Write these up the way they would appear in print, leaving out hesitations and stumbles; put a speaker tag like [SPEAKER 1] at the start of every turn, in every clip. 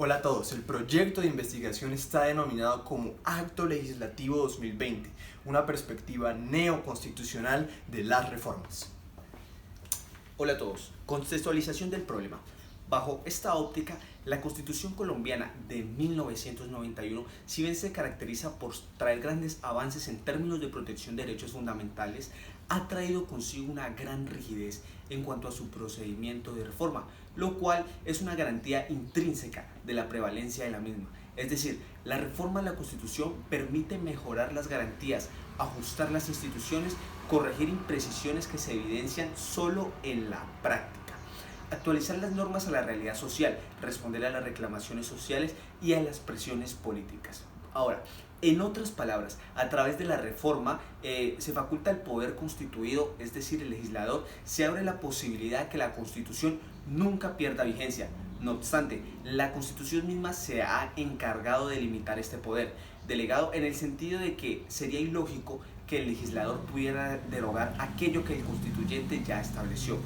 [SPEAKER 1] Hola a todos, el proyecto de investigación está denominado como Acto Legislativo 2020, una perspectiva neoconstitucional de las reformas.
[SPEAKER 2] Hola a todos, contextualización del problema. Bajo esta óptica, la Constitución colombiana de 1991, si bien se caracteriza por traer grandes avances en términos de protección de derechos fundamentales, ha traído consigo una gran rigidez en cuanto a su procedimiento de reforma, lo cual es una garantía intrínseca de la prevalencia de la misma. Es decir, la reforma a la Constitución permite mejorar las garantías, ajustar las instituciones, corregir imprecisiones que se evidencian solo en la práctica, actualizar las normas a la realidad social, responder a las reclamaciones sociales y a las presiones políticas. Ahora, en otras palabras, a través de la reforma se faculta al poder constituido, es decir, el legislador, se abre la posibilidad de que la Constitución nunca pierda vigencia. No obstante, la Constitución misma se ha encargado de limitar este poder, delegado en el sentido de que sería ilógico que el legislador pudiera derogar aquello que el constituyente ya estableció.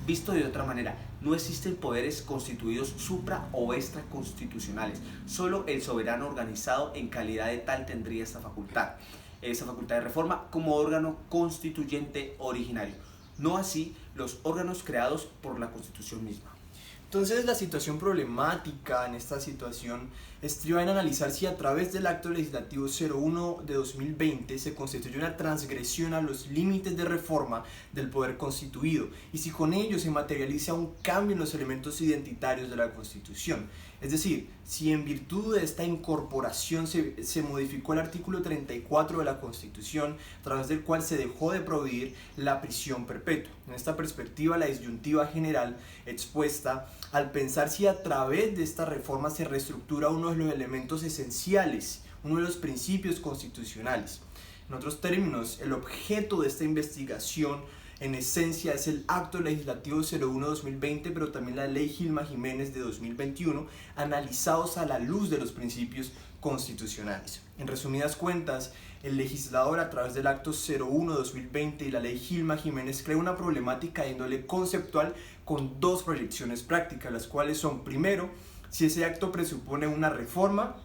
[SPEAKER 2] Visto de otra manera, no existen poderes constituidos supra o extraconstitucionales, solo el soberano organizado en calidad de tal tendría esta facultad de reforma como órgano constituyente originario, no así los órganos creados por la Constitución misma.
[SPEAKER 1] Entonces, la situación problemática en esta situación estriba en analizar si a través del Acto Legislativo 01 de 2020 se constituye una transgresión a los límites de reforma del poder constituido y si con ello se materializa un cambio en los elementos identitarios de la Constitución. Es decir, si en virtud de esta incorporación se modificó el artículo 34 de la Constitución, a través del cual se dejó de prohibir la prisión perpetua. En esta perspectiva, la disyuntiva general expuesta al pensar si a través de esta reforma se reestructura uno de los elementos esenciales, uno de los principios constitucionales. En otros términos, el objeto de esta investigación en esencia es el Acto Legislativo 01-2020, pero también la Ley Gilma Jiménez de 2021, analizados a la luz de los principios constitucionales. En resumidas cuentas, el legislador a través del Acto 01-2020 y la Ley Gilma Jiménez crea una problemática de índole conceptual con dos proyecciones prácticas, las cuales son, primero, si ese acto presupone una reforma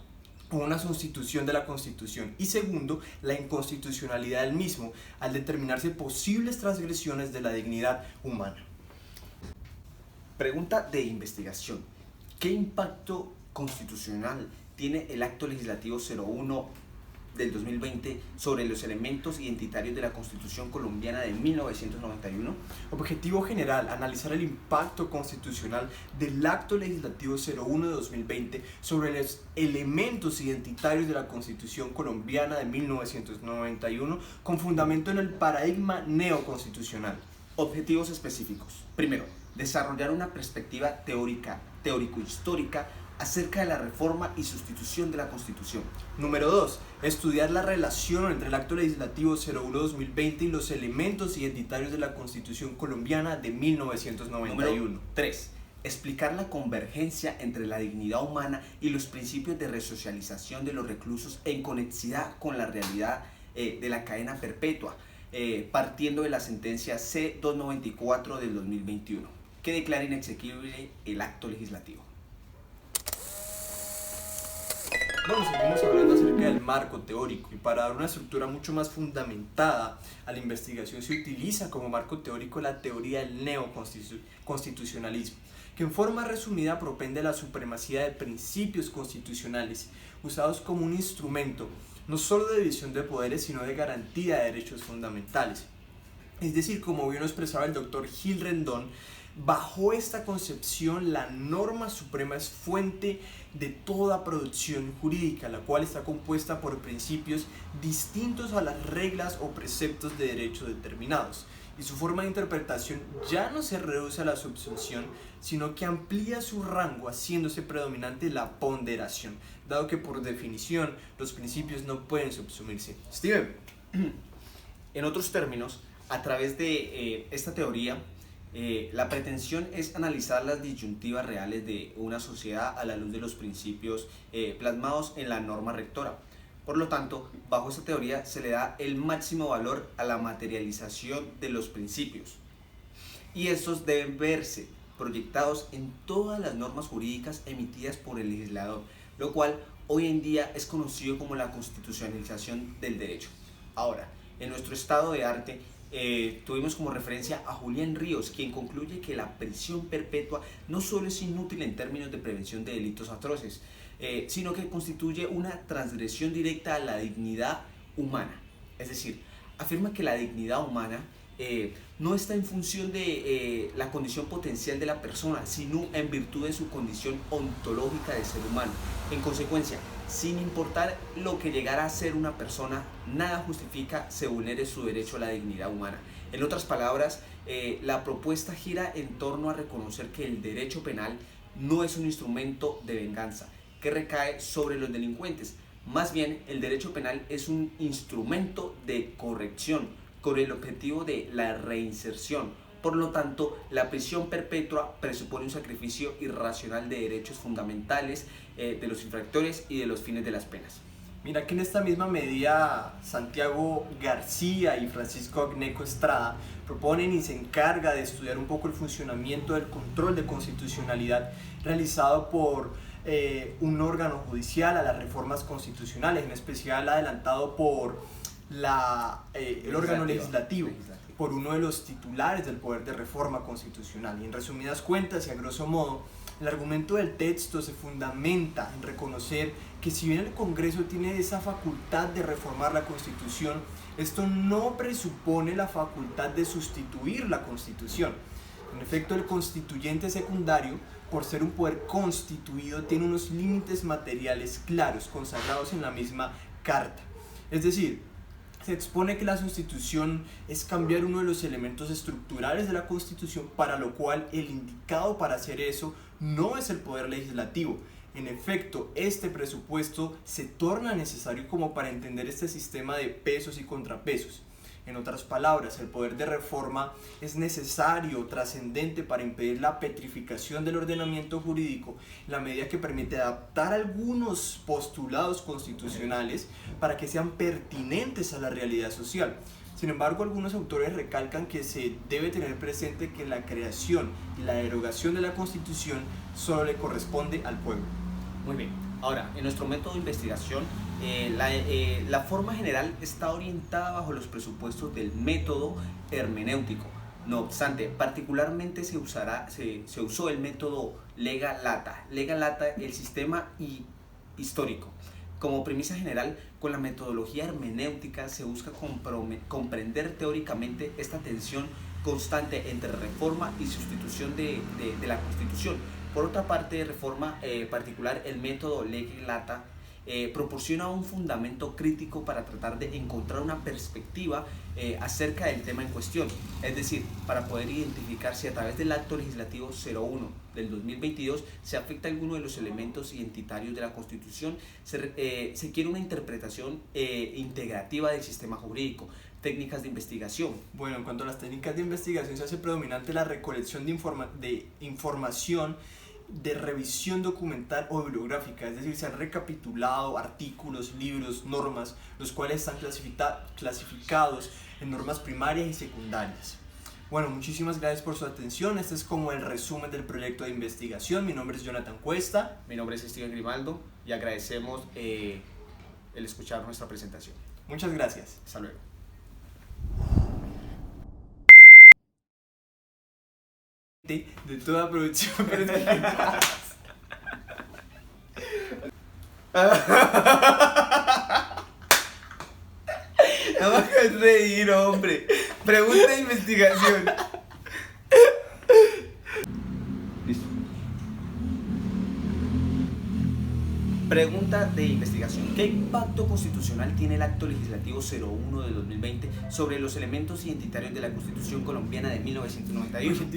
[SPEAKER 1] o una sustitución de la Constitución, y segundo, la inconstitucionalidad del mismo al determinarse posibles transgresiones de la dignidad humana.
[SPEAKER 2] Pregunta de investigación: ¿qué impacto constitucional tiene el Acto Legislativo 01 del 2020 sobre los elementos identitarios de la Constitución colombiana de 1991?
[SPEAKER 1] Objetivo general: analizar el impacto constitucional del Acto Legislativo 01 de 2020 sobre los elementos identitarios de la Constitución colombiana de 1991 con fundamento en el paradigma neoconstitucional.
[SPEAKER 2] Objetivos específicos: primero, desarrollar una perspectiva teórico-histórica acerca de la reforma y sustitución de la Constitución.
[SPEAKER 1] Número 2. Estudiar la relación entre el Acto Legislativo 01-2020 y los elementos identitarios de la Constitución colombiana de 1991.
[SPEAKER 2] Número 3. Explicar la convergencia entre la dignidad humana y los principios de resocialización de los reclusos en conexidad con la realidad de la cadena perpetua, partiendo de la sentencia C-294 del 2021, que declara inexequible el acto legislativo.
[SPEAKER 1] Bueno, seguimos hablando acerca del marco teórico y para dar una estructura mucho más fundamentada a la investigación se utiliza como marco teórico la teoría del neoconstitucionalismo, que en forma resumida propende a la supremacía de principios constitucionales usados como un instrumento no solo de división de poderes sino de garantía de derechos fundamentales. Es decir, como bien lo expresaba el doctor Gil Rendón, bajo esta concepción, la norma suprema es fuente de toda producción jurídica, la cual está compuesta por principios distintos a las reglas o preceptos de derecho determinados. Y su forma de interpretación ya no se reduce a la subsunción, sino que amplía su rango, haciéndose predominante la ponderación, dado que por definición los principios no pueden subsumirse. Steven.
[SPEAKER 2] En otros términos, a través de esta teoría, la pretensión es analizar las disyuntivas reales de una sociedad a la luz de los principios plasmados en la norma rectora. Por lo tanto, bajo esta teoría se le da el máximo valor a la materialización de los principios y estos deben verse proyectados en todas las normas jurídicas emitidas por el legislador, lo cual hoy en día es conocido como la constitucionalización del derecho. Ahora, en nuestro estado de arte, tuvimos como referencia a Julián Ríos, quien concluye que la prisión perpetua no solo es inútil en términos de prevención de delitos atroces, sino que constituye una transgresión directa a la dignidad humana. Es decir, afirma que la dignidad humana no está en función de la condición potencial de la persona, sino en virtud de su condición ontológica de ser humano. En consecuencia, sin importar lo que llegara a ser una persona, nada justifica se vulnere su derecho a la dignidad humana. En otras palabras, la propuesta gira en torno a reconocer que el derecho penal no es un instrumento de venganza que recae sobre los delincuentes. Más bien, el derecho penal es un instrumento de corrección con el objetivo de la reinserción. Por lo tanto, la prisión perpetua presupone un sacrificio irracional de derechos fundamentales de los infractores y de los fines de las penas.
[SPEAKER 1] Mira que en esta misma medida Santiago García y Francisco Agneco Estrada proponen y se encarga de estudiar un poco el funcionamiento del control de constitucionalidad realizado por un órgano judicial a las reformas constitucionales, en especial adelantado por el órgano legislativo, por uno de los titulares del poder de reforma constitucional. Y en resumidas cuentas y a grosso modo, el argumento del texto se fundamenta en reconocer que si bien el Congreso tiene esa facultad de reformar la Constitución, esto no presupone la facultad de sustituir la Constitución. En efecto, el constituyente secundario, por ser un poder constituido, tiene unos límites materiales claros, consagrados en la misma Carta. Es decir, se expone que la sustitución es cambiar uno de los elementos estructurales de la Constitución, para lo cual el indicado para hacer eso no es el poder legislativo. En efecto, este presupuesto se torna necesario como para entender este sistema de pesos y contrapesos. En otras palabras, el poder de reforma es necesario, trascendente, para impedir la petrificación del ordenamiento jurídico, en la medida que permite adaptar algunos postulados constitucionales para que sean pertinentes a la realidad social. Sin embargo, algunos autores recalcan que se debe tener presente que la creación y la derogación de la Constitución solo le corresponde al pueblo.
[SPEAKER 2] Muy bien. Ahora, en nuestro método de investigación, la forma general está orientada bajo los presupuestos del método hermenéutico. No obstante, particularmente se usó el método lega lata, el sistema histórico. Como premisa general, con la metodología hermenéutica se busca comprender teóricamente esta tensión constante entre reforma y sustitución de la Constitución. Por otra parte, de reforma particular, el método lega lata proporciona un fundamento crítico para tratar de encontrar una perspectiva acerca del tema en cuestión, es decir, para poder identificar si a través del acto legislativo 01 del 2022 se afecta alguno de los elementos identitarios de la Constitución. Se quiere una interpretación integrativa del sistema jurídico. Técnicas de investigación.
[SPEAKER 1] Bueno, en cuanto a las técnicas de investigación, se hace predominante la recolección de información de revisión documental o bibliográfica, es decir, se han recapitulado artículos, libros, normas, los cuales están clasificados en normas primarias y secundarias. Bueno, muchísimas gracias por su atención. Este es como el resumen del proyecto de investigación. Mi nombre es Jonathan Cuesta.
[SPEAKER 2] Mi nombre es Steven Grimaldo y agradecemos el escuchar nuestra presentación.
[SPEAKER 1] Muchas gracias.
[SPEAKER 2] Hasta luego.
[SPEAKER 1] De toda producción.
[SPEAKER 2] No me hagas reír, hombre. Pregunta de investigación. Listo. Pregunta de investigación. ¿Qué impacto constitucional tiene el acto legislativo 01 de 2020 sobre los elementos identitarios de la Constitución colombiana de 1991?